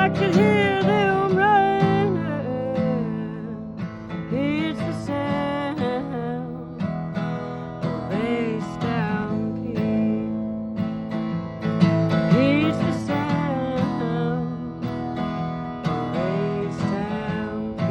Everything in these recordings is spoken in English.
I could hear them running. It's the sound of a stampede. It's the sound of a stampede.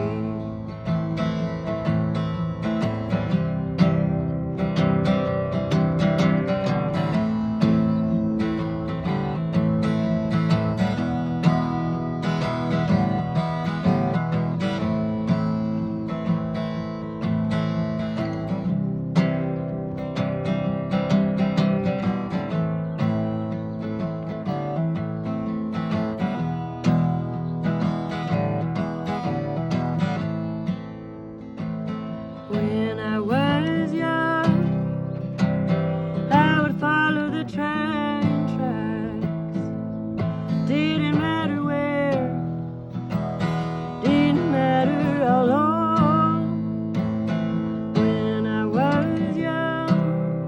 When I was young, I would follow the train tracks. Didn't matter where, didn't matter how long. When I was young,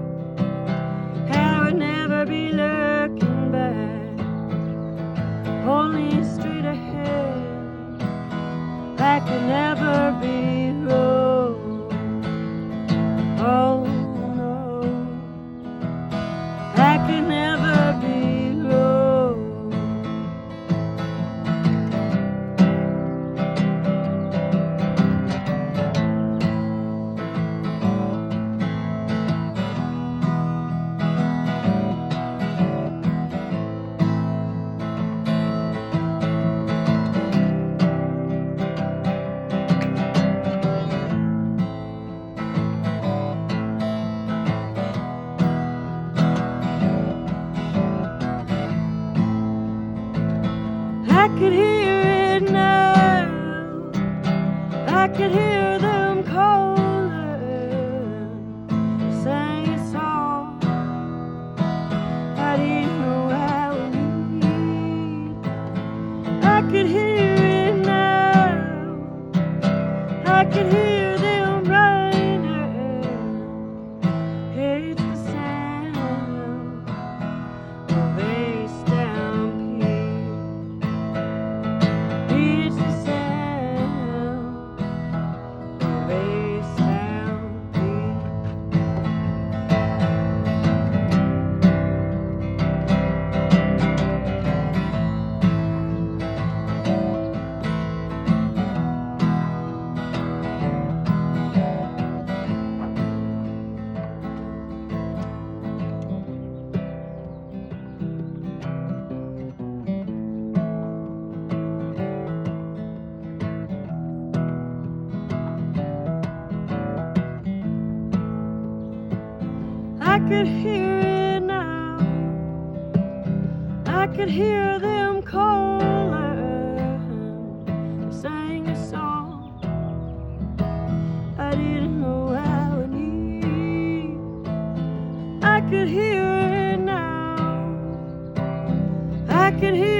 I would never be looking back, only straight ahead. I could never be wrong. Oh no, I could never be wrong. I could hear it now. I could hear them calling. They sang a song I didn't know I would need. I could hear it now. I could hear them running. It's the sound of a stampede. It's the sound of a stampede. I could hear it now. I could hear them calling. They sang a song I didn't know I would need. I could hear it now. I could hear